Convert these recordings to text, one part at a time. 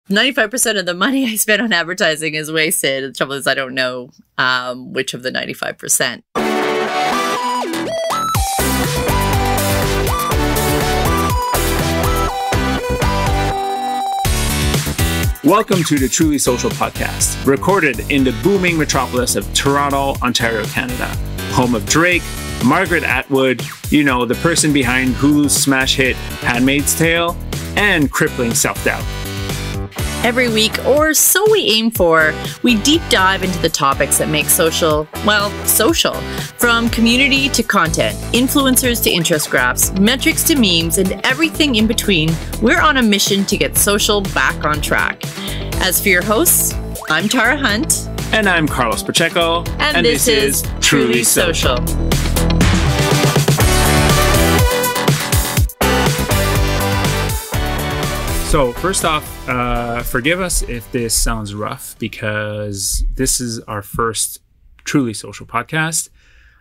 95% of the money I spent on advertising is wasted. The trouble is I don't know which of the 95%. Welcome to the Truly Social Podcast, recorded in the booming metropolis of Toronto, Ontario, Canada. Home of Drake, Margaret Atwood, you know, the person behind Hulu's smash hit Handmaid's Tale, and crippling self-doubt. Every week, or so we aim for, we deep dive into the topics that make social, well, social. From community to content, influencers to interest graphs, metrics to memes, and everything in between, we're on a mission to get social back on track. As for your hosts, I'm Tara Hunt. And I'm Carlos Pacheco. And this is Truly Social. So first off, forgive us if this sounds rough because this is our first Truly Social podcast.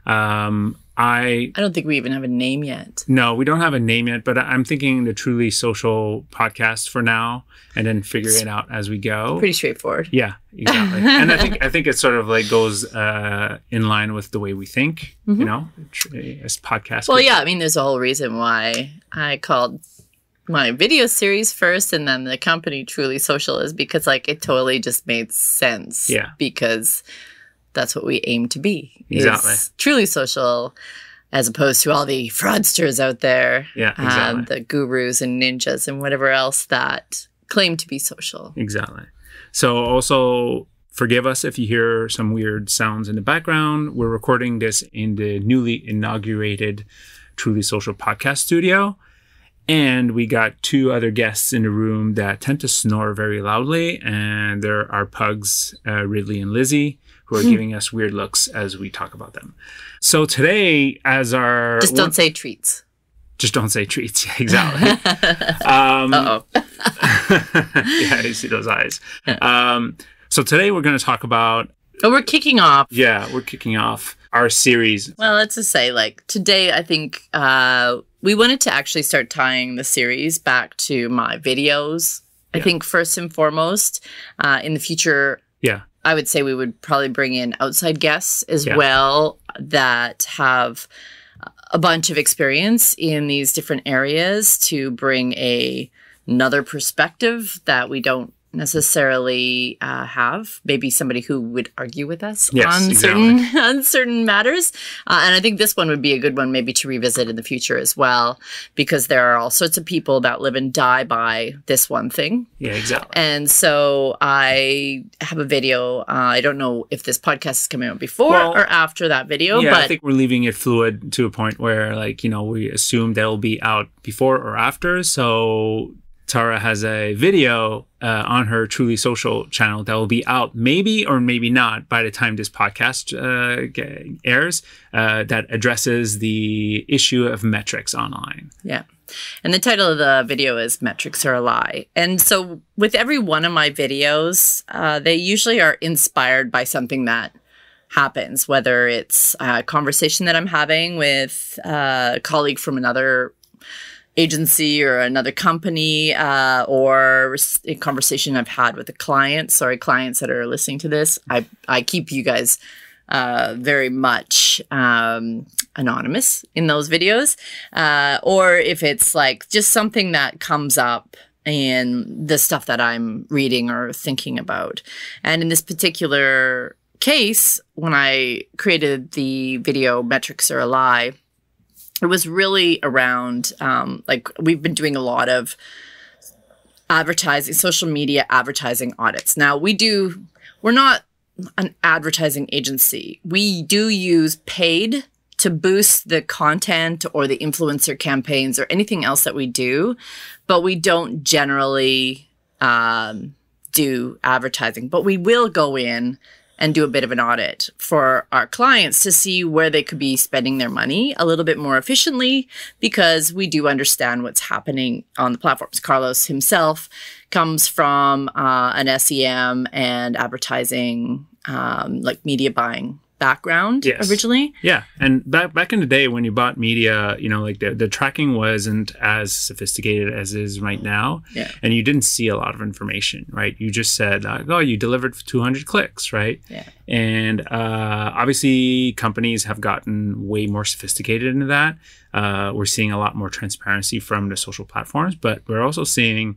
I don't think we even have a name yet. No, we don't have a name yet, but I'm thinking the Truly Social podcast for now, and then figure it out as we go. Pretty straightforward. Yeah, exactly. And I think it sort of like goes in line with the way we think, you know, as podcasts. Well, yeah, I mean, there's a whole reason why I called my video series first and then the company Truly Social is because like it totally just made sense. Yeah. Because that's what we aim to be. Exactly. Truly Social as opposed to all the fraudsters out there. Yeah, exactly. The gurus and ninjas and whatever else that claim to be social. Exactly. So also forgive us if you hear some weird sounds in the background. We're recording this in the newly inaugurated Truly Social podcast studio. And we got two other guests in the room that tend to snore very loudly. And they're our pugs, Ridley and Lizzie, who are giving us weird looks as we talk about them. So today, as our... Just don't say treats. Just don't say treats. Exactly. Uh-oh. Yeah, you see those eyes. So today we're going to talk about... Oh, we're kicking off. Yeah, we're kicking off our series. Well, let's just say, like, today I think we wanted to actually start tying the series back to my videos. I think first and foremost, in the future, I would say we would probably bring in outside guests as well that have a bunch of experience in these different areas to bring another perspective that we don't necessarily have. Maybe somebody who would argue with us on certain matters. And I think this one would be a good one maybe to revisit in the future as well, because there are all sorts of people that live and die by this one thing. Yeah, exactly. And so I have a video. I don't know if this podcast is coming out before or after that video. Yeah, but I think we're leaving it fluid to a point where, like, you know, we assume they'll be out before or after. So Tara has a video on her Truly Social channel that will be out maybe or maybe not by the time this podcast airs that addresses the issue of metrics online. Yeah. And the title of the video is Metrics Are a Lie. And so with every one of my videos, they usually are inspired by something that happens, whether it's a conversation that I'm having with a colleague from another agency or another company, or a conversation I've had with a client. Sorry, clients that are listening to this. I keep you guys very much anonymous in those videos. Or if it's like just something that comes up in the stuff that I'm reading or thinking about. And in this particular case, when I created the video Metrics Are a Lie, it was really around, like, we've been doing a lot of advertising, social media advertising audits. Now, we're not an advertising agency. We do use paid to boost the content or the influencer campaigns or anything else that we do, but we don't generally do advertising. But we will go in and do a bit of an audit for our clients to see where they could be spending their money a little bit more efficiently, because we do understand what's happening on the platforms. Carlos himself comes from an SEM and advertising, like media buying background originally. Yeah. And back in the day when you bought media, like the tracking wasn't as sophisticated as it is right now. Yeah. And you didn't see a lot of information, right? You just said, you delivered 200 clicks, right? Yeah. And obviously companies have gotten way more sophisticated into that. We're seeing a lot more transparency from the social platforms, but we're also seeing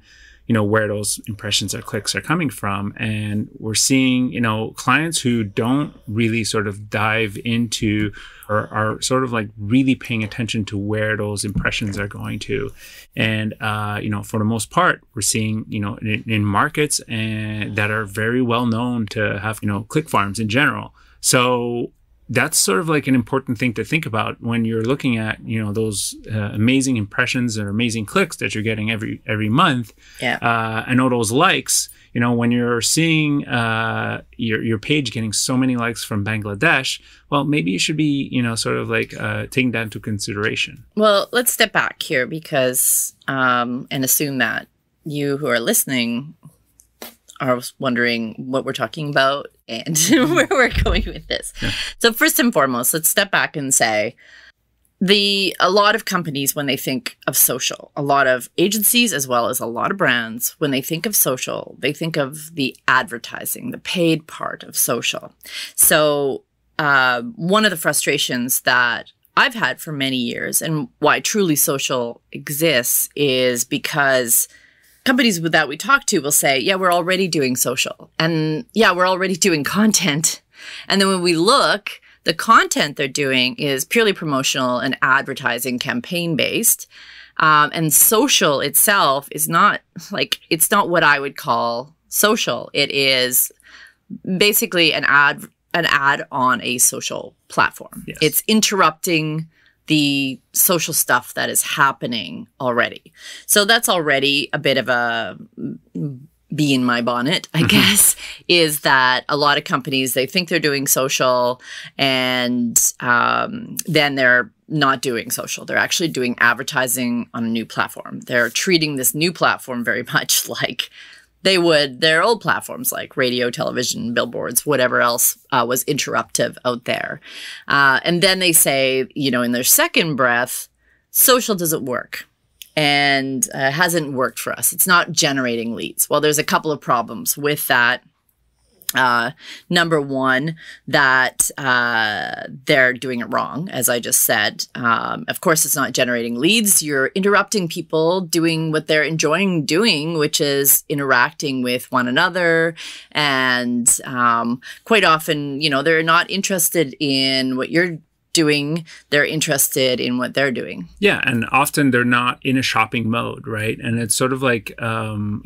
where those impressions or clicks are coming from. And we're seeing, clients who don't really sort of dive into or are sort of like really paying attention to where those impressions are going to. And, for the most part, we're seeing, in markets that are very well known to have, click farms in general. So that's sort of like an important thing to think about when you're looking at, those amazing impressions or amazing clicks that you're getting every month. Yeah. And all those likes, when you're seeing your page getting so many likes from Bangladesh, well, maybe you should be, sort of like taking that into consideration. Well, let's step back here because, and assume that you who are listening are wondering what we're talking about and where we're going with this. Yeah. So first and foremost, let's step back and say a lot of companies, when they think of social, a lot of agencies as well as a lot of brands, when they think of social, they think of the advertising, the paid part of social. So one of the frustrations that I've had for many years and why Truly Social exists is because companies that we talk to will say, yeah, we're already doing social. And yeah, we're already doing content. And then when we look, the content they're doing is purely promotional and advertising campaign based. And social itself is not it's not what I would call social. It is basically an ad on a social platform. Yes. It's interrupting the social stuff that is happening already. So that's already a bit of a bee in my bonnet, I guess, is that a lot of companies, they think they're doing social and then they're not doing social. They're actually doing advertising on a new platform. They're treating this new platform very much like they would their old platforms like radio, television, billboards, whatever else was interruptive out there. And then they say, in their second breath, social doesn't work and hasn't worked for us. It's not generating leads. Well, there's a couple of problems with that. Number one, that they're doing it wrong, as I just said. Of course, it's not generating leads. You're interrupting people doing what they're enjoying doing, which is interacting with one another. And quite often, they're not interested in what you're doing. They're interested in what they're doing. Yeah. And often they're not in a shopping mode, right? And it's sort of like, again,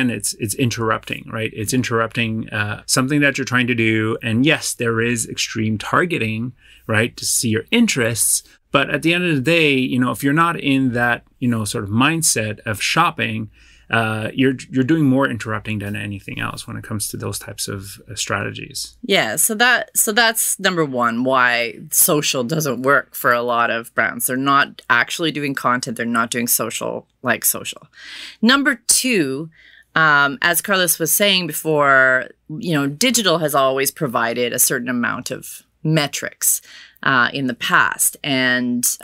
it's interrupting, right? It's interrupting something that you're trying to do. And yes, there is extreme targeting, right? To see your interests. But at the end of the day, if you're not in that, sort of mindset of shopping, you're doing more interrupting than anything else when it comes to those types of strategies. Yeah, so that's number one, why social doesn't work for a lot of brands. They're not actually doing content. They're not doing social like social. Number two, as Carlos was saying before, digital has always provided a certain amount of metrics in the past, and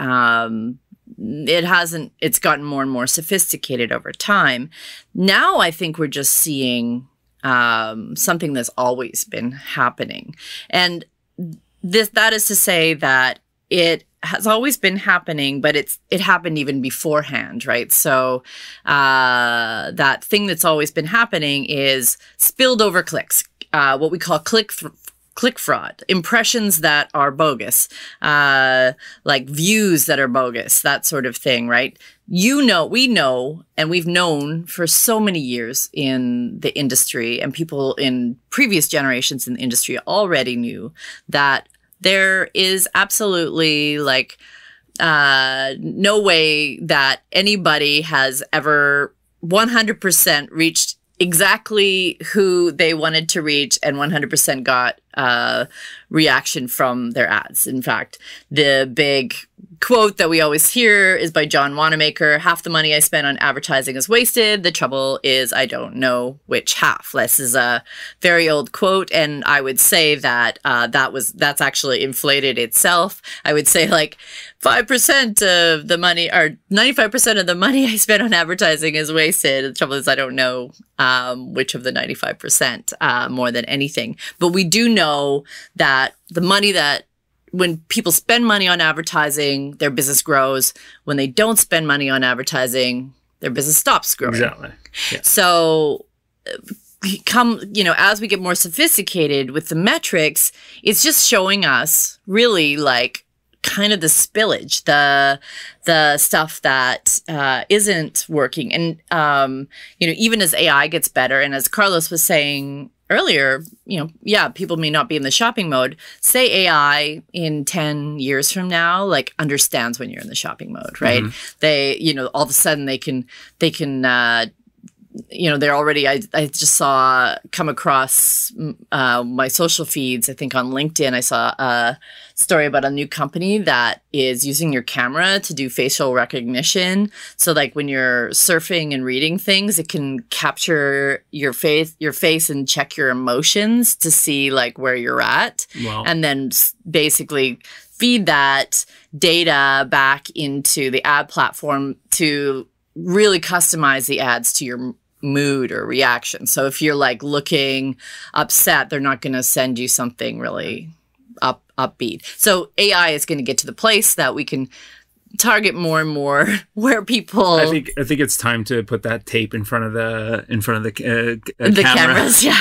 it's gotten more and more sophisticated over time. Now I think we're just seeing something that's always been happening. And that is to say that it has always been happening, but it happened even beforehand, right? So that thing that's always been happening is spilled over clicks, what we call click fraud, impressions that are bogus, like views that are bogus, that sort of thing, right? We know, and we've known for so many years in the industry, and people in previous generations in the industry already knew that there is absolutely no way that anybody has ever 100% reached exactly who they wanted to reach and 100% got reaction from their ads. In fact, the big quote that we always hear is by John Wanamaker: "Half the money I spend on advertising is wasted. The trouble is I don't know which half." This is a very old quote, and I would say that that's actually inflated itself. I would say like 5% of the money, or 95% of the money I spent on advertising is wasted. The trouble is I don't know which of the 95% more than anything. But we do know that the money that when people spend money on advertising, their business grows. When they don't spend money on advertising, their business stops growing. Exactly. Yeah. So as we get more sophisticated with the metrics, it's just showing us really like kind of the spillage, the stuff that isn't working. And, even as AI gets better, and as Carlos was saying earlier, people may not be in the shopping mode. Say AI in 10 years from now, like understands when you're in the shopping mode, right? Mm-hmm. They, all of a sudden they can they're already, I just come across my social feeds. I think on LinkedIn, I saw a story about a new company that is using your camera to do facial recognition. So like when you're surfing and reading things, it can capture your face and check your emotions to see like where you're at. Wow. And then basically feed that data back into the ad platform to really customize the ads to your mood or reaction. So if you're like looking upset, they're not going to send you something really upbeat. So AI is going to get to the place that we can target more and more where people. I think it's time to put that tape in front of the cameras. Yeah.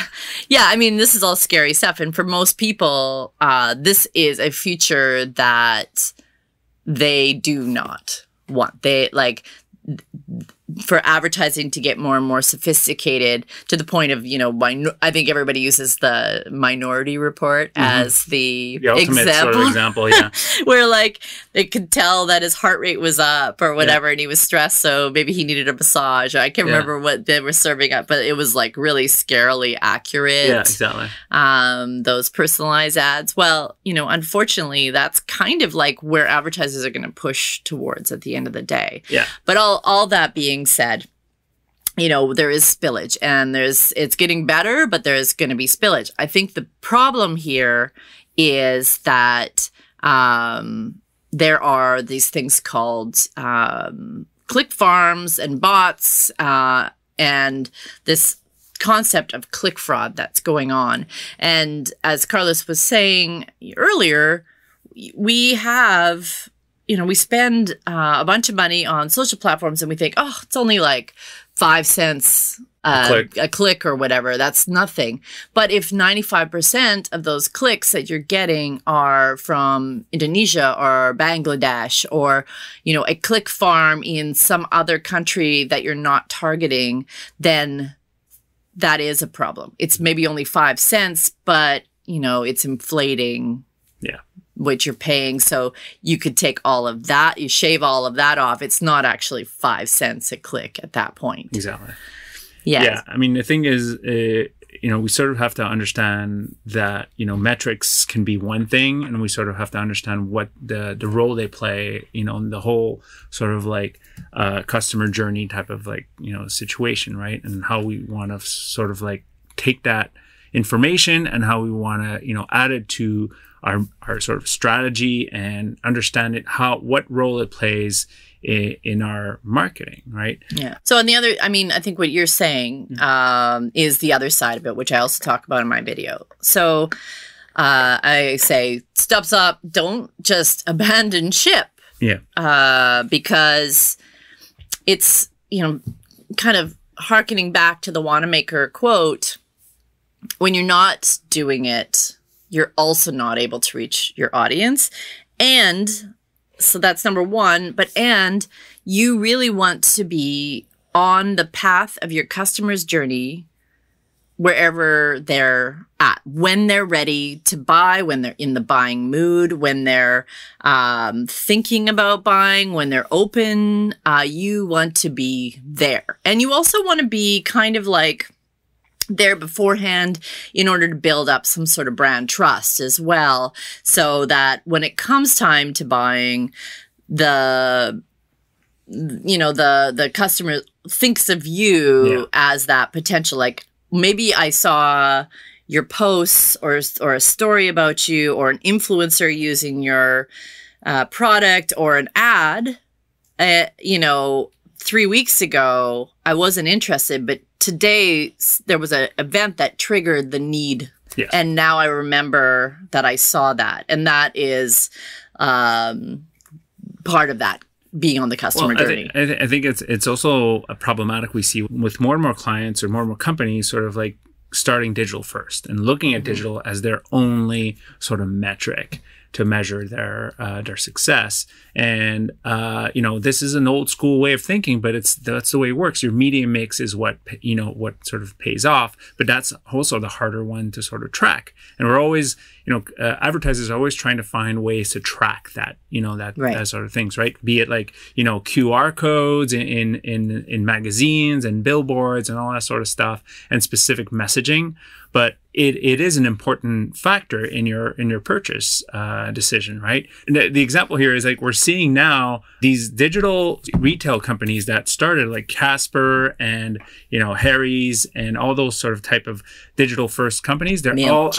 I mean, this is all scary stuff, and for most people, this is a future that they do not want. They like. For advertising to get more and more sophisticated to the point of, I think everybody uses the Minority Report as the ultimate sort of example, yeah. Where like they could tell that his heart rate was up or whatever, and he was stressed, so maybe he needed a massage. I can't remember what they were serving up, but it was like really scarily accurate. Yeah, exactly. Those personalized ads. Well, unfortunately, that's kind of like where advertisers are going to push towards at the end of the day. Yeah. But all that being said, there is spillage, and it's getting better, but there's going to be spillage. I think the problem here is that there are these things called click farms and bots, and this concept of click fraud that's going on. And as Carlos was saying earlier, we have... we spend a bunch of money on social platforms and we think, oh, it's only like 5 cents a click or whatever. That's nothing. But if 95% of those clicks that you're getting are from Indonesia or Bangladesh or, a click farm in some other country that you're not targeting, then that is a problem. It's maybe only 5 cents, but, it's inflating. Yeah. What you're paying. So you could take all of that, you shave all of that off. It's not actually 5 cents a click at that point. Exactly. Yes. Yeah. I mean, the thing is, we sort of have to understand that, metrics can be one thing, and we sort of have to understand what the role they play, in the whole sort of like customer journey type of like, situation, right? And how we want to sort of like take that information and how we want to, add it to our sort of strategy and understand what role it plays in our marketing, right? Yeah. So on the other, I think what you're saying is the other side of it, which I also talk about in my video. So I say, stop, don't just abandon ship. Yeah. Because it's, kind of hearkening back to the Wanamaker quote, when you're not doing it, you're also not able to reach your audience. And so that's number one. And you really want to be on the path of your customer's journey wherever they're at, when they're ready to buy, when they're in the buying mood, when they're thinking about buying, when they're open, you want to be there. And you also want to be kind of like there beforehand in order to build up some sort of brand trust as well, so that when it comes time to buying, the customer thinks of you as that potential, like, maybe I saw your posts or a story about you or an influencer using your product or an ad, 3 weeks ago, I wasn't interested, but today there was an event that triggered the need. Yes. And now I remember that I saw that. And that is part of that being on the customer journey. I think it's also a problematic we see with more and more clients or more companies sort of like starting digital first and looking at digital as their only sort of metric to measure their success. And this is an old school way of thinking, but that's the way it works. Your media mix is what sort of pays off, but that's also the harder one to sort of track. And we're always, advertisers are always trying to find ways to track that, that sort of things, right? Be it like, QR codes in magazines and billboards and all that sort of stuff and specific messaging. But it is an important factor in your purchase decision, right? And the example here is like we're seeing now these digital retail companies that started like Casper and Harry's and all those sort of type of digital first companies. They're all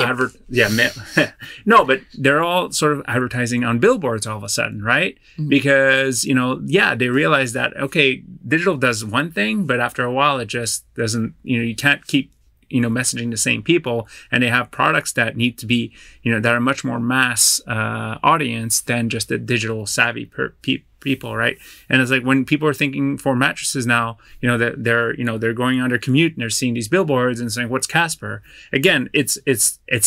no, but they're all sort of advertising on billboards all of a sudden, right? Mm-hmm. Because they realize that digital does one thing, but after a while it just doesn't. You can't keep messaging the same people, and they have products that need to be, that are much more mass audience than just the digital savvy people, right? And it's like when people are thinking for mattresses now, that they're going on their commute and they're seeing these billboards and saying, "What's Casper?" Again, it's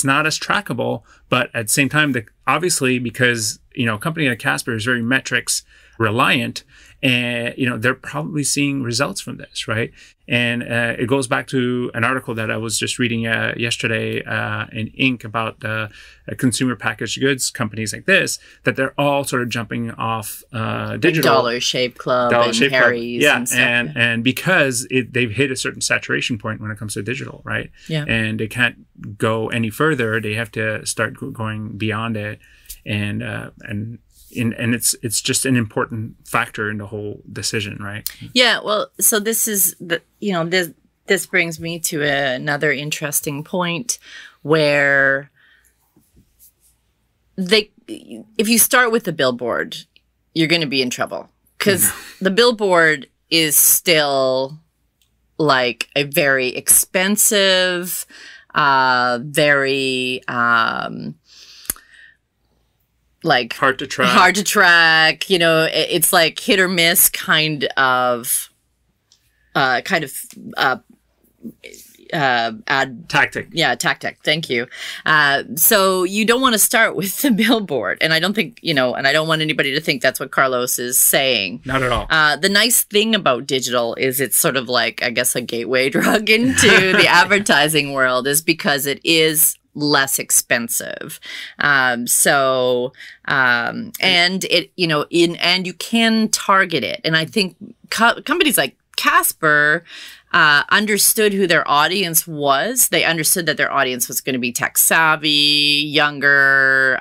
not as trackable, but at the same time, obviously because a company like Casper is very metrics reliant. And, they're probably seeing results from this, right? And it goes back to an article that I was just reading yesterday in Inc. about consumer packaged goods companies like this, that they're all sort of jumping off digital. Dollar Shave Club and Harry's. Yeah, and stuff. And because they've hit a certain saturation point when it comes to digital, right? Yeah. And they can't go any further. They have to start going beyond it. And it's just an important factor in the whole decision, right? Yeah, well, so this is this brings me to another interesting point where if you start with the billboard, you're going to be in trouble because the billboard is still like a very expensive, very like hard to track. It's like hit or miss kind of ad tactic. Yeah, tactic. Thank you. So you don't want to start with the billboard. And I don't think, and I don't want anybody to think that's what Carlos is saying. Not at all. The nice thing about digital is it's sort of like, I guess, a gateway drug into the advertising world is because it is less expensive. And it, and you can target it. And I think companies like Casper understood who their audience was. They understood that their audience was going to be tech savvy, younger,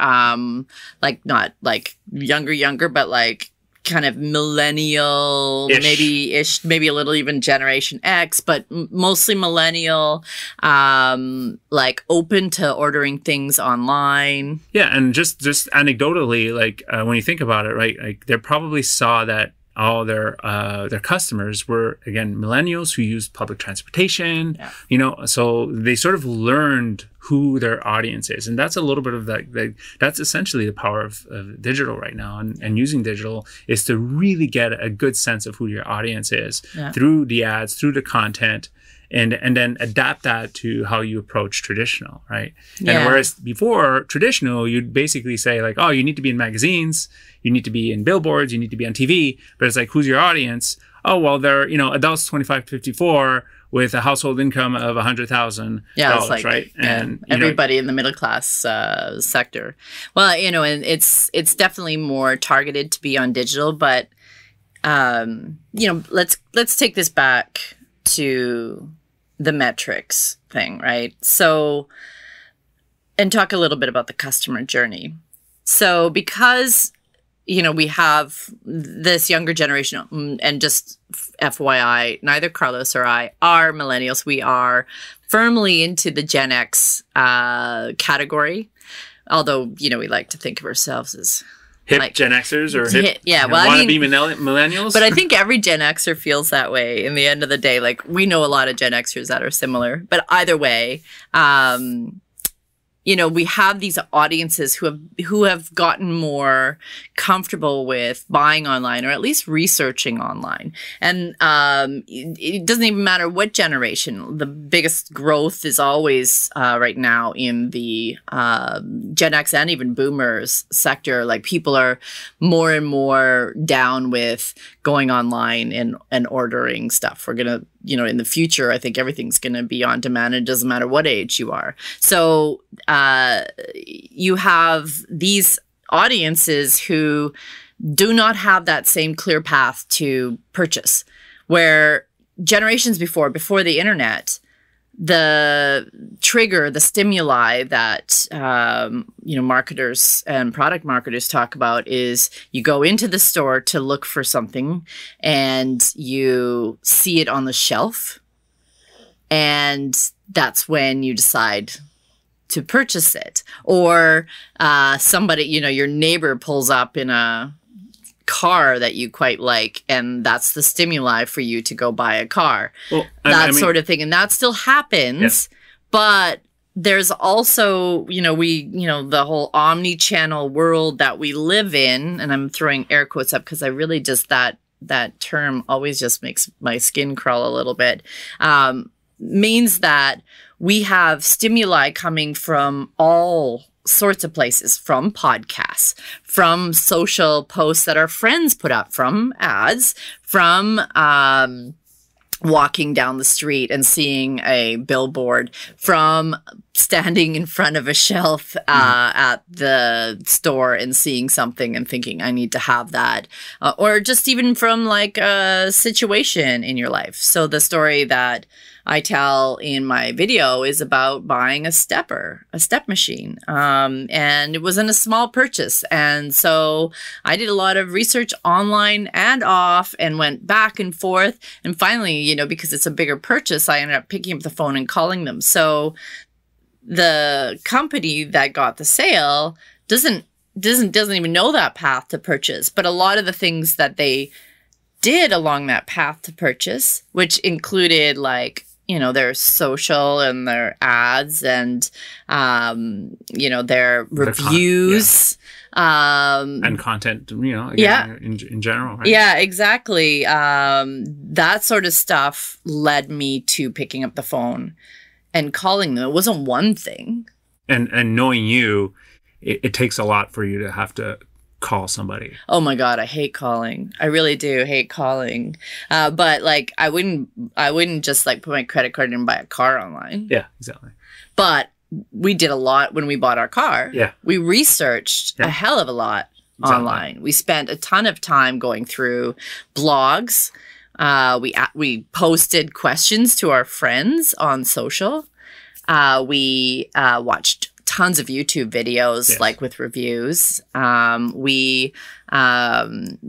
like not like younger, but like kind of millennial-ish, maybe a little even Generation X, but mostly millennial, like open to ordering things online. Yeah, and just anecdotally, like when you think about it, right? Like they probably saw that all their customers were, again, millennials who used public transportation, so they sort of learned who their audience is. And that's a little bit of that's essentially the power of digital right now. And using digital is to really get a good sense of who your audience is through the ads, through the content, and then adapt that to how you approach traditional, right? Yeah. And whereas before traditional, you'd basically say like, oh, you need to be in magazines, you need to be in billboards, you need to be on TV, but it's like, who's your audience? Oh, well, they're, adults 25 to 54 with a household income of $100,000, like, right? And everybody in the middle class sector. Well, and it's definitely more targeted to be on digital, but let's take this back to the metrics thing, right? So, and talk a little bit about the customer journey. So because, we have this younger generation, and just FYI, neither Carlos or I are millennials. We are firmly into the Gen X category. Although, we like to think of ourselves as hip Gen Xers or hip, yeah, wannabe millennials. But I think every Gen Xer feels that way in the end of the day. Like, we know a lot of Gen Xers that are similar. But either way, we have these audiences who have gotten more comfortable with buying online, or at least researching online. And it doesn't even matter what generation. The biggest growth is always right now in the Gen X and even boomers sector. Like, people are more and more down with going online and ordering stuff. We're going to, in the future, I think everything's going to be on demand. It doesn't matter what age you are. So you have these audiences who do not have that same clear path to purchase, where generations before the internet, the trigger, the stimuli that, marketers and product marketers talk about is you go into the store to look for something and you see it on the shelf. And that's when you decide to purchase it. Or somebody, your neighbor pulls up in a car that you quite like, and that's the stimuli for you to go buy a car. Well, sort of thing. And that still happens, but there's also, the whole omni-channel world that we live in, and I'm throwing air quotes up because I really just, that term always just makes my skin crawl a little bit, means that we have stimuli coming from all sorts of places, from podcasts, from social posts that our friends put up, from ads, from walking down the street and seeing a billboard, from standing in front of a shelf at the store and seeing something and thinking, I need to have that, or just even from like a situation in your life. So the story that I tell in my video is about buying a step machine. And it wasn't a small purchase. And so I did a lot of research online and off and went back and forth. And finally, because it's a bigger purchase, I ended up picking up the phone and calling them. So the company that got the sale doesn't even know that path to purchase. But a lot of the things that they did along that path to purchase, which included like, their social and their ads and, their reviews. And content, again, in general. Right? Yeah, exactly. That sort of stuff led me to picking up the phone and calling them. It wasn't one thing. And knowing you, it takes a lot for you to have to call somebody. Oh my God, I hate calling. I really do hate calling. But like, I wouldn't just like put my credit card in and buy a car online. Yeah, exactly. But we did a lot when we bought our car. Yeah. We researched a hell of a lot online. We spent a ton of time going through blogs. We posted questions to our friends on social. We watched tons of YouTube videos, like with reviews. We went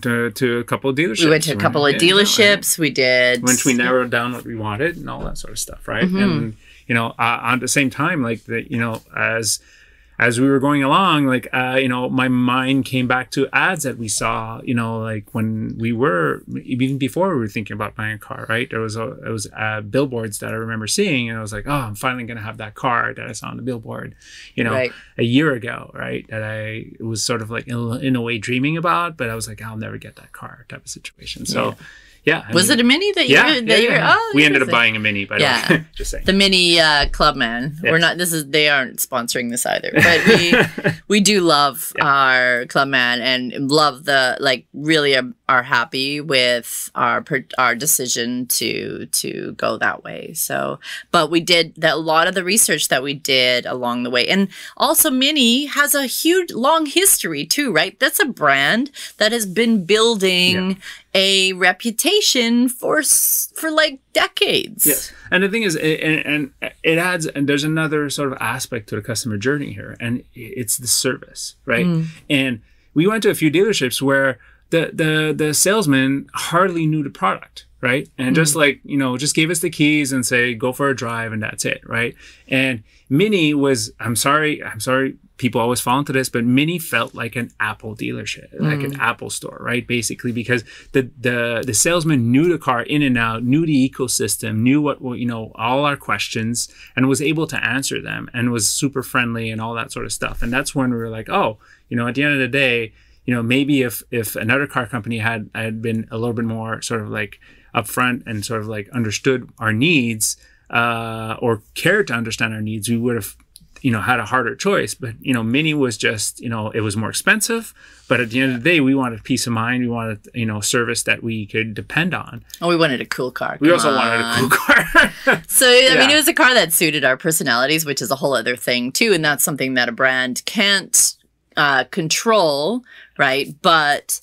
to a couple of dealerships. We went to a couple of dealerships. We did. Once we narrowed down what we wanted and all that sort of stuff, right? And at the same time, like as we were going along, like my mind came back to ads that we saw, like when we were, even before we were thinking about buying a car, right? It was billboards that I remember seeing, and I was like, oh, I'm finally going to have that car that I saw on the billboard, a year ago, right? That I was sort of like in a way dreaming about, but I was like, I'll never get that car type of situation. So yeah. Was it a Mini that you were? Oh, we ended up buying a Mini, by the way. Just saying. The Mini Clubman. Yes. We're not. They aren't sponsoring this either, but we do love our Clubman and love really are happy with our decision to go that way. So, but we did a lot of the research that we did along the way, and also Mini has a huge long history too, right? That's a brand that has been building a reputation for like decades. Yes. And the thing is, and it adds, and there's another sort of aspect to the customer journey here, and it's the service, right? And we went to a few dealerships where the salesman hardly knew the product, right? And just like, just gave us the keys and say, go for a drive, and that's it, right? And Mini was, I'm sorry, people always fall into this, but Mini felt like an Apple dealership, like an Apple store, right? Basically, because the salesman knew the car in and out, knew the ecosystem, knew what, all our questions, and was able to answer them, and was super friendly and all that sort of stuff. And that's when we were like, oh, at the end of the day, maybe if another car company had been a little bit more sort of like upfront and sort of like understood our needs, or cared to understand our needs, we would have, had a harder choice. But, Mini was just, it was more expensive. But at the end of the day, we wanted peace of mind. We wanted, service that we could depend on. Oh, we wanted a cool car. We also wanted a cool car. So, I mean, it was a car that suited our personalities, which is a whole other thing, too. And that's something that a brand can't control, right? But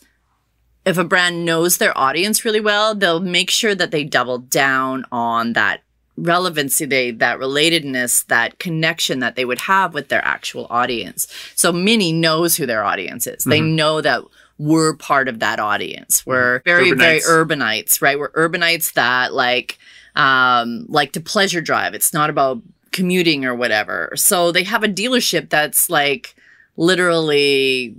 if a brand knows their audience really well, they'll make sure that they double down on that relevancy, that relatedness, that connection that they would have with their actual audience. So Mini knows who their audience is. They know that we're part of that audience. We're very urbanites, right? We're urbanites that like to pleasure drive. It's not about commuting or whatever. So they have a dealership that's like literally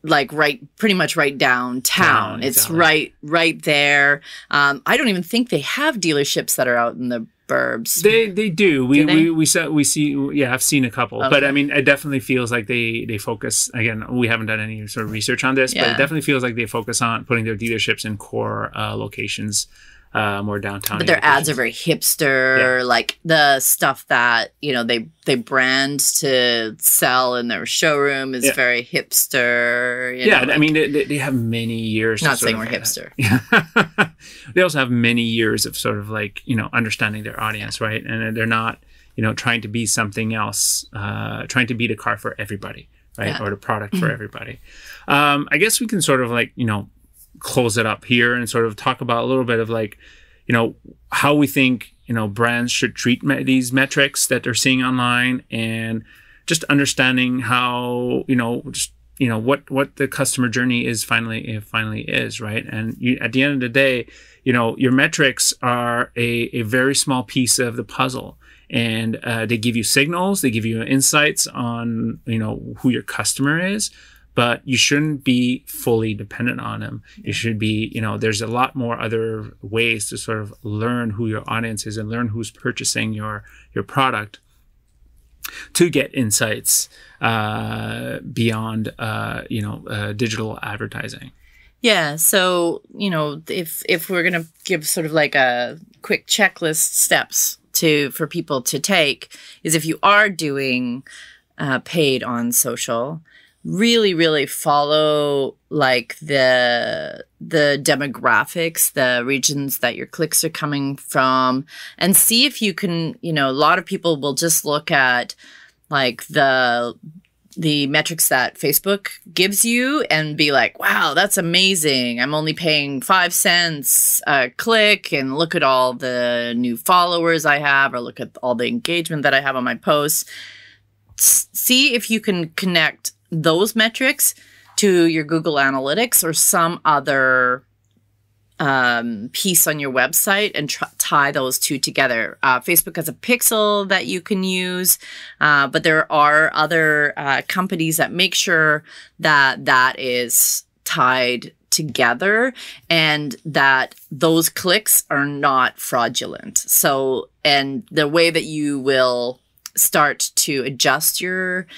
like pretty much right downtown. It's exactly. right there. I don't even think they have dealerships that are out in the burbs. They do. We see. Yeah, I've seen a couple, okay. But I mean, it definitely feels like they focus. Again, we haven't done any sort of research on this, but it definitely feels like they focus on putting their dealerships in core locations. More downtown. But their ads are very hipster, like the stuff that, they brand to sell in their showroom is very hipster. I mean, they have many years. Not saying we're hipster. They also have many years of sort of like, understanding their audience, right? And they're not, trying to be something else, trying to be the car for everybody, right? Or the product for everybody. I guess we can sort of like, close it up here and sort of talk about a little bit of like, how we think, brands should treat these metrics that they're seeing online, and just understanding how, what the customer journey is finally is, right? And at the end of the day, your metrics are a very small piece of the puzzle. And they give you signals, they give you insights on, who your customer is. But you shouldn't be fully dependent on them. You should be, there's a lot more other ways to sort of learn who your audience is and learn who's purchasing your product to get insights beyond, digital advertising. Yeah. So, if we're going to give sort of like a quick checklist steps for people to take, is if you are doing paid on social, really, really follow like the demographics, the regions that your clicks are coming from, and see if you can, a lot of people will just look at like the metrics that Facebook gives you and be like, wow, that's amazing. I'm only paying 5 cents a click, and look at all the new followers I have, or look at all the engagement that I have on my posts. See if you can connect those metrics to your Google Analytics or some other piece on your website, and tie those two together. Facebook has a pixel that you can use, but there are other companies that make sure that is tied together and that those clicks are not fraudulent. So, and the way that you will start to adjust your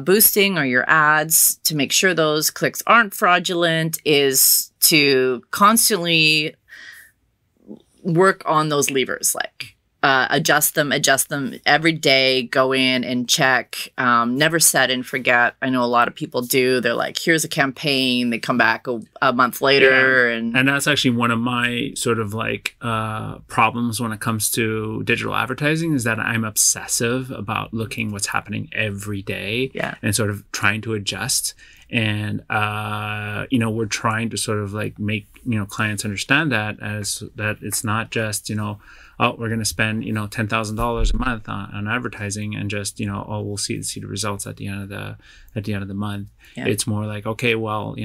boosting or your ads to make sure those clicks aren't fraudulent is to constantly work on those levers, like adjust them every day, go in and check, never set and forget. I know a lot of people do. They're like, here's a campaign. They come back a month later. And that's actually one of my sort of like problems when it comes to digital advertising, is that I'm obsessive about looking what's happening every day and sort of trying to adjust. And, we're trying to sort of like make, clients understand that it's not just, we're going to spend, $10,000 a month on advertising and just, we'll see the results at the end of the month. Yeah. It's more like, okay, well,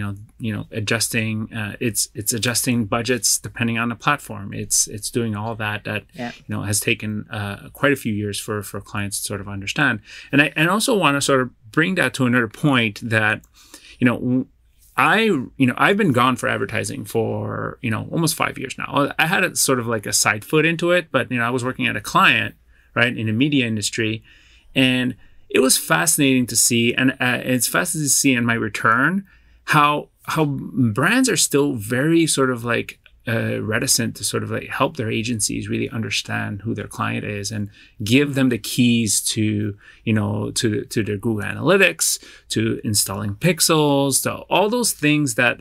adjusting, it's adjusting budgets depending on the platform. It's doing all that has taken quite a few years for clients to sort of understand. And I also want to sort of bring that to another point that, I've been gone for advertising for, almost 5 years now. I had a sort of like a side foot into it, but, I was working at a client, right, in the media industry. And it was fascinating to see, and it's fascinating to see in my return, how brands are still very sort of like reticent to sort of like help their agencies really understand who their client is and give them the keys to, to their Google Analytics, to installing pixels, to all those things that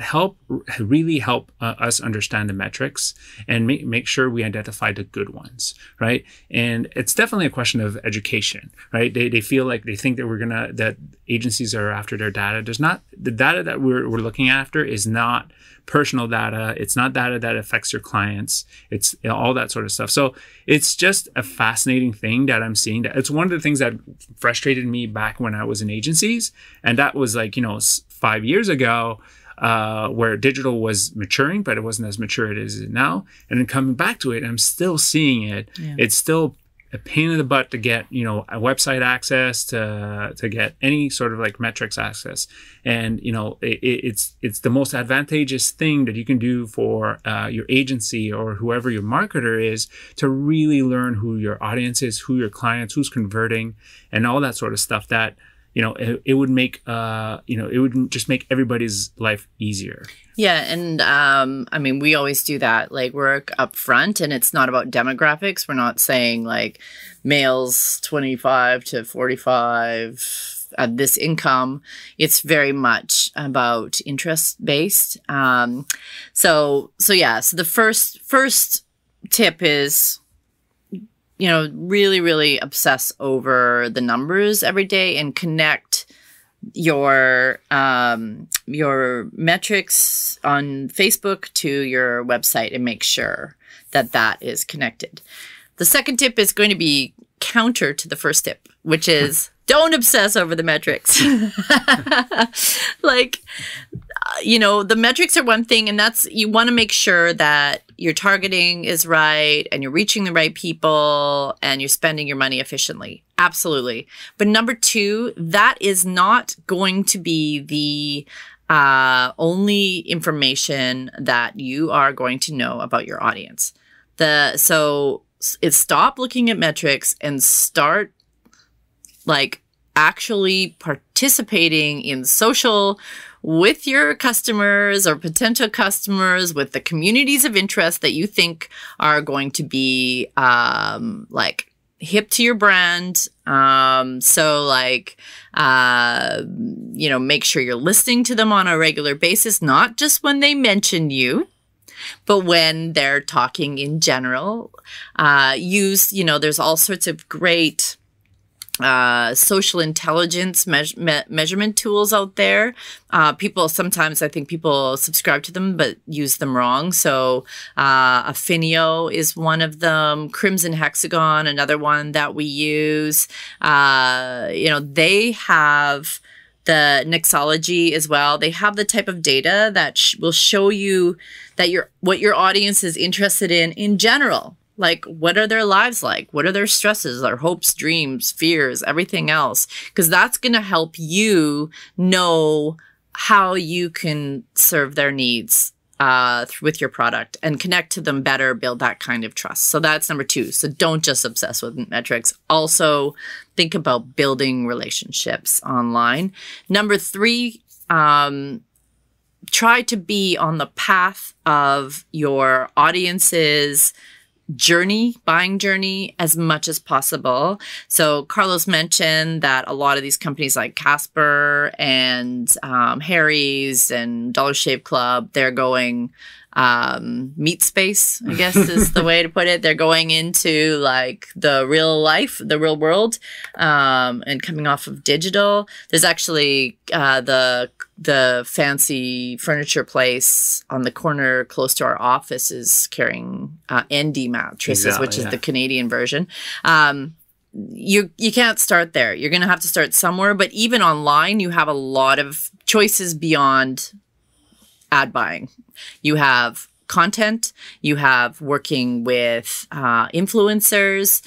really help us understand the metrics and make sure we identify the good ones, right? And it's definitely a question of education, right? They feel like they think that that agencies are after their data. The data that we're looking after is not personal data. It's not data that affects your clients. It's all that sort of stuff. So it's just a fascinating thing that I'm seeing. That it's one of the things that frustrated me back when I was in agencies. And that was like, 5 years ago, where digital was maturing, but it wasn't as mature as it is now. And then coming back to it, I'm still seeing it. Yeah. It's still a pain in the butt to get, a website access, to get any sort of like metrics access. And, it's the most advantageous thing that you can do for your agency or whoever your marketer is, to really learn who your audience is, who your clients, who's converting, and all that sort of stuff that, it would make, it would just make everybody's life easier. Yeah. And we always do that like work up front, and it's not about demographics. We're not saying like males 25 to 45 at this income. It's very much about interest based. So the first tip is, really, really obsess over the numbers every day and connect your metrics on Facebook to your website and make sure that is connected. The second tip is going to be counter to the first tip, which is don't obsess over the metrics. The metrics are one thing, and that's, you want to make sure that your targeting is right and you're reaching the right people and you're spending your money efficiently. Absolutely. But number two, that is not going to be the only information that you are going to know about your audience. So stop looking at metrics and start like actually participating in social with your customers or potential customers, with the communities of interest that you think are going to be like hip to your brand. Make sure you're listening to them on a regular basis, not just when they mention you, but when they're talking in general. There's all sorts of great social intelligence measurement tools out there. Sometimes I think people subscribe to them but use them wrong. So Affinio is one of them. Crimson Hexagon, another one that we use. They have the Nexology as well. They have the type of data that will show you that what your audience is interested in general. Like, what are their lives like? What are their stresses, their hopes, dreams, fears, everything else? Because that's going to help you know how you can serve their needs with your product and connect to them better, build that kind of trust. So that's number two. So don't just obsess with metrics. Also, think about building relationships online. Number three, try to be on the path of your audience's buying journey as much as possible. So Carlos mentioned that a lot of these companies like Casper and Harry's and Dollar Shave Club, they're going meat space, I guess is the way to put it. They're going into like the real world, and coming off of digital. There's actually the fancy furniture place on the corner close to our office is carrying ND mattresses, which is the Canadian version. You can't start there. You're going to have to start somewhere. But even online, you have a lot of choices beyond ad buying. You have content, you have working with influencers,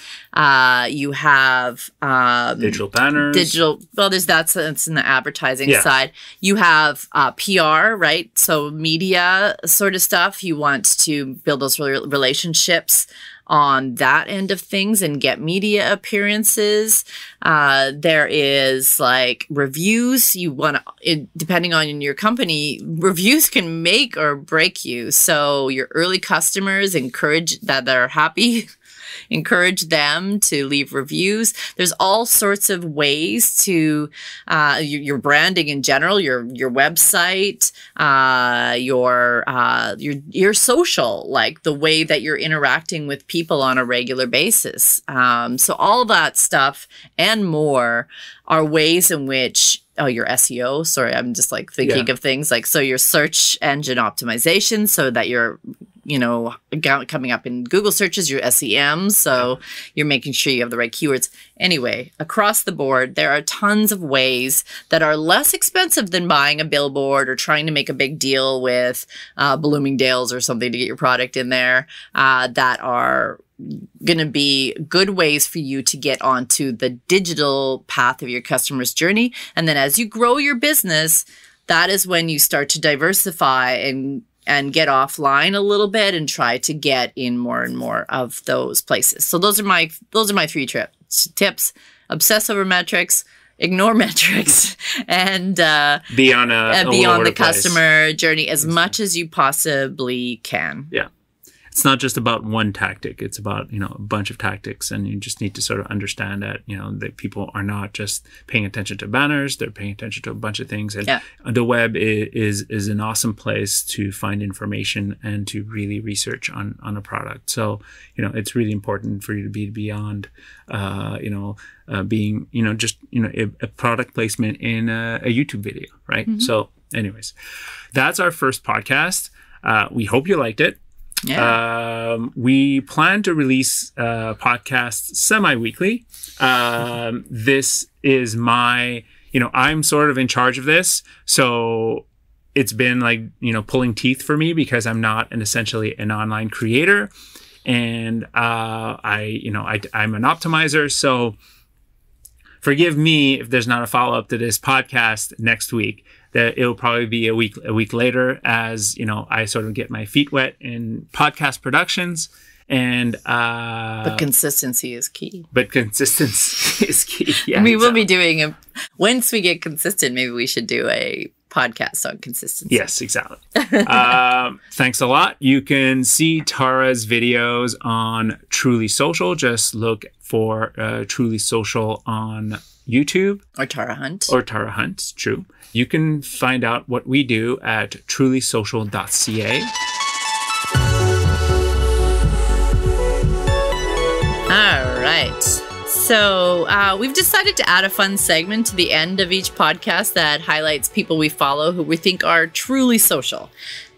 you have digital banners. Well, that's in the advertising side. You have PR, right? So media sort of stuff. You want to build those relationships on that end of things and get media appearances. There is like reviews. You want to, depending on your company, reviews can make or break you. So your early customers they're happy. Encourage them to leave reviews. There's all sorts of ways to your branding in general, your website, your social, like the way that you're interacting with people on a regular basis. So all that stuff and more are ways in which your SEO. Sorry, I'm just like thinking of things like, so your search engine optimization, so that you're coming up in Google searches, your SEM. So you're making sure you have the right keywords. Anyway, across the board, there are tons of ways that are less expensive than buying a billboard or trying to make a big deal with Bloomingdale's or something to get your product in there, that are going to be good ways for you to get onto the digital path of your customer's journey. And then as you grow your business, that is when you start to diversify and get offline a little bit and try to get in more and more of those places. So those are my 3 tips. Obsess over metrics, ignore metrics, and be on the customer journey as much as you possibly can. Yeah. It's not just about one tactic. It's about, a bunch of tactics, and you just need to sort of understand that, that people are not just paying attention to banners. They're paying attention to a bunch of things. And the web is an awesome place to find information and to really research on a product. So, it's really important for you to be beyond, being, a product placement in a YouTube video, right? Mm-hmm. So anyways, that's our first podcast. We hope you liked it. Yeah. We plan to release podcasts semi-weekly. This is my, I'm sort of in charge of this. So it's been like, pulling teeth for me because I'm not essentially an online creator. And I'm an optimizer. So forgive me if there's not a follow-up to this podcast next week. That it'll probably be a week later, as I sort of get my feet wet in podcast productions, and but consistency is key. Yeah, we'll be doing once we get consistent. Maybe we should do a podcast on consistency. Yes, exactly. Thanks a lot. You can see Tara's videos on Truly Social. Just look for Truly Social on YouTube. Or Tara Hunt. True. You can find out what we do at trulysocial.ca. All right. So we've decided to add a fun segment to the end of each podcast that highlights people we follow who we think are truly social.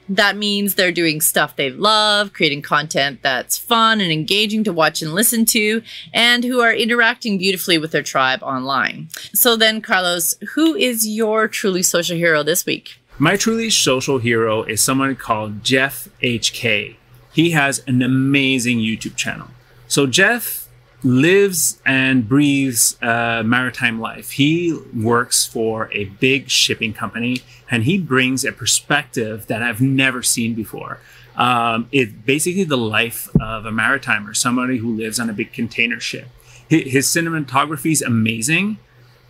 That means they're doing stuff they love, creating content that's fun and engaging to watch and listen to, and who are interacting beautifully with their tribe online. So then, Carlos, who is your truly social hero this week? My truly social hero is someone called Jeff HK. He has an amazing YouTube channel. So Jeff lives and breathes maritime life. He works for a big shipping company, and he brings a perspective that I've never seen before. It's basically the life of a maritimer, somebody who lives on a big container ship. His cinematography is amazing,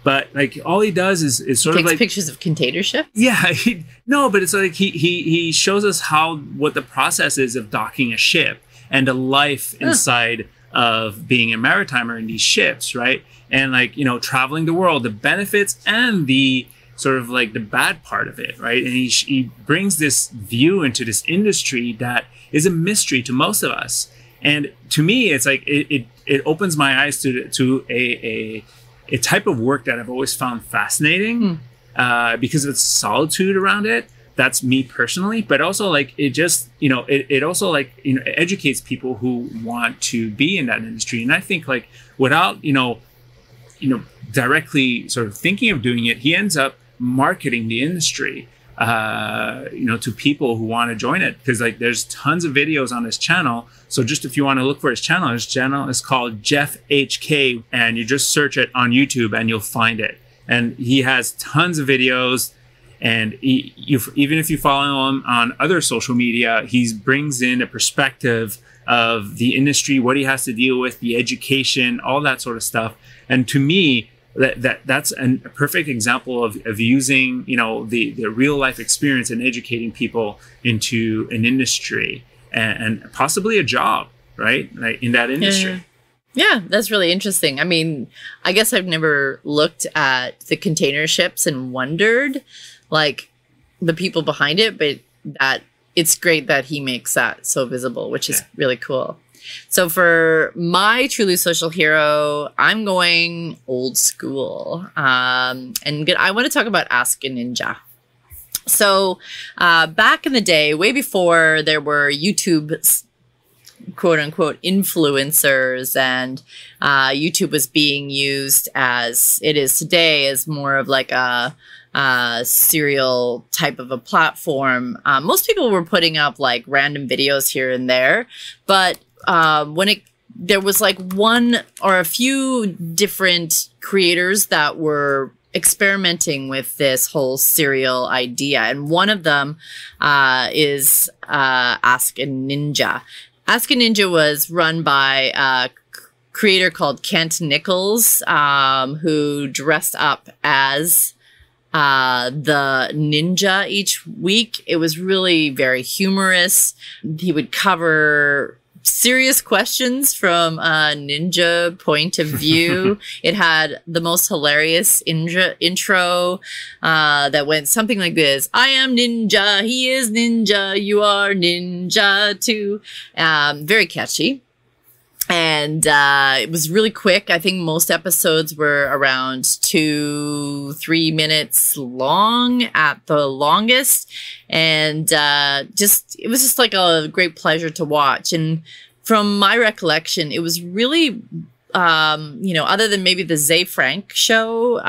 but like all he does is sort of like pictures of container ships. Yeah, but it's like he shows us what the process is of docking a ship. and the life inside of being a maritimer in these ships, right? And like, you know, traveling the world, the benefits and the sort of like the bad part of it, right? And he brings this view into this industry that is a mystery to most of us. And to me, it's like it opens my eyes to a type of work that I've always found fascinating because of the solitude around it. That's me personally, but also like it just, you know, it also like, you know, educates people who want to be in that industry. And I think like without, you know, directly sort of thinking of doing it, he ends up marketing the industry, you know, to people who want to join it. Because like there's tons of videos on his channel. So just if you want to look for his channel is called Jeff HK, and you just search it on YouTube and you'll find it. And he has tons of videos. And even if you follow him on other social media, he brings in a perspective of the industry, what he has to deal with, the education, all that sort of stuff. And to me, that's a perfect example of using, you know, the real life experience and educating people into an industry and possibly a job, right? Like in that industry. Yeah, that's really interesting. I mean, I guess I've never looked at the container ships and wondered like the people behind it, but that it's great that he makes that so visible, which is really cool. So for my truly social hero, I'm going old school. And I want to talk about Ask a Ninja. So back in the day, way before there were YouTube quote unquote influencers and YouTube was being used as it is today as more of like a serial type of a platform. Most people were putting up like random videos here and there, but there was like one or a few different creators that were experimenting with this whole serial idea. And one of them is Ask a Ninja. Ask a Ninja was run by a creator called Kent Nichols, who dressed up as the ninja each week. It was really very humorous. He would cover serious questions from a ninja point of view. It had the most hilarious intro that went something like this: I am ninja, he is ninja, you are ninja too. Very catchy. And it was really quick. I think most episodes were around 2-3 minutes long at the longest. And it was just like a great pleasure to watch. And from my recollection, it was really, you know, other than maybe the Zay Frank show,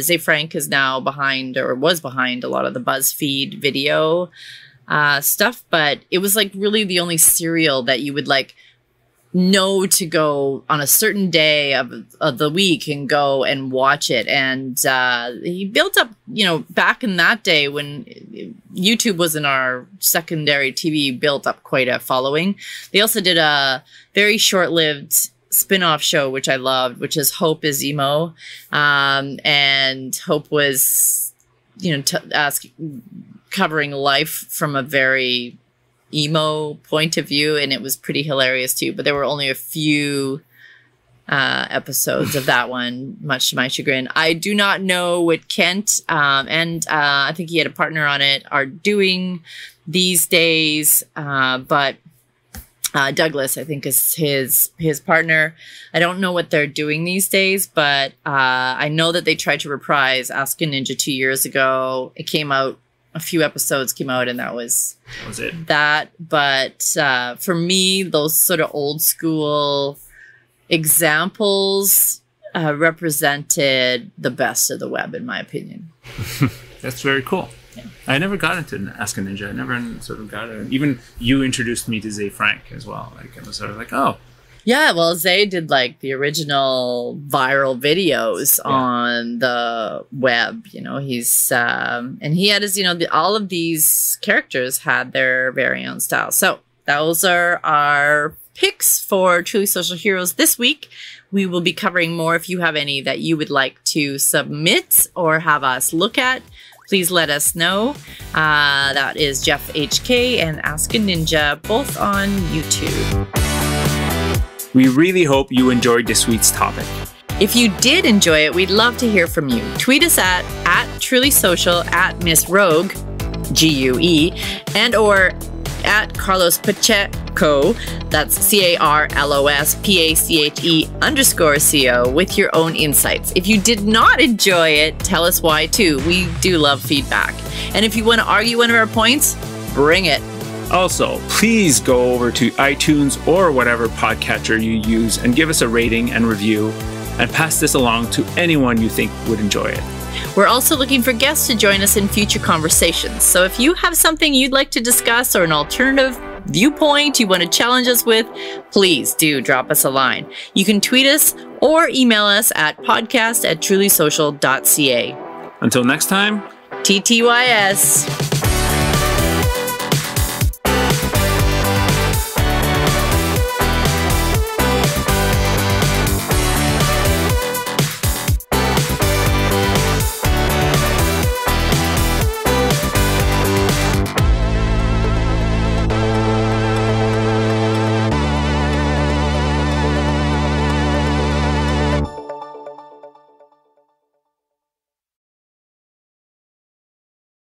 Zay Frank is now behind or was behind a lot of the BuzzFeed video stuff. But it was like really the only serial that you would like know to go on a certain day of the week and go and watch it. And he built up, you know, back in that day when YouTube wasn't our secondary TV, built up quite a following. They also did a very short-lived spin-off show, which I loved, which is Hope is Emo. And Hope was, you know, covering life from a very emo point of view, and it was pretty hilarious too. But there were only a few episodes of that one, much to my chagrin. I do not know what Kent and I think he had a partner on it are doing these days, but Douglas, I think, is his partner. I don't know what they're doing these days, but I know that they tried to reprise Ask a Ninja 2 years ago. It came out. A few episodes came out, and that was it. But for me, those sort of old school examples represented the best of the web, in my opinion. That's very cool. Yeah. I never got into Ask a Ninja. I never sort of got it. Even you introduced me to Zay Frank as well. Like I was sort of like, oh. Yeah, well, Zay did like the original viral videos on the web. You know, he's and he had his, you know, all of these characters had their very own style. So those are our picks for Truly Social Heroes this week. We will be covering more. If you have any that you would like to submit or have us look at, please let us know. That is Jeff HK and Ask a Ninja, both on YouTube. We really hope you enjoyed this week's topic. If you did enjoy it, we'd love to hear from you. Tweet us at @TrulySocial, @MissRogue, GUE, and or at Carlos Pacheco, that's CarlosPacheco, with your own insights. If you did not enjoy it, tell us why too. We do love feedback. And if you want to argue one of our points, bring it. Also, please go over to iTunes or whatever podcatcher you use and give us a rating and review, and pass this along to anyone you think would enjoy it. We're also looking for guests to join us in future conversations. So if you have something you'd like to discuss or an alternative viewpoint you want to challenge us with, please do drop us a line. You can tweet us or email us at podcast@trulysocial.ca. Until next time, TTYS.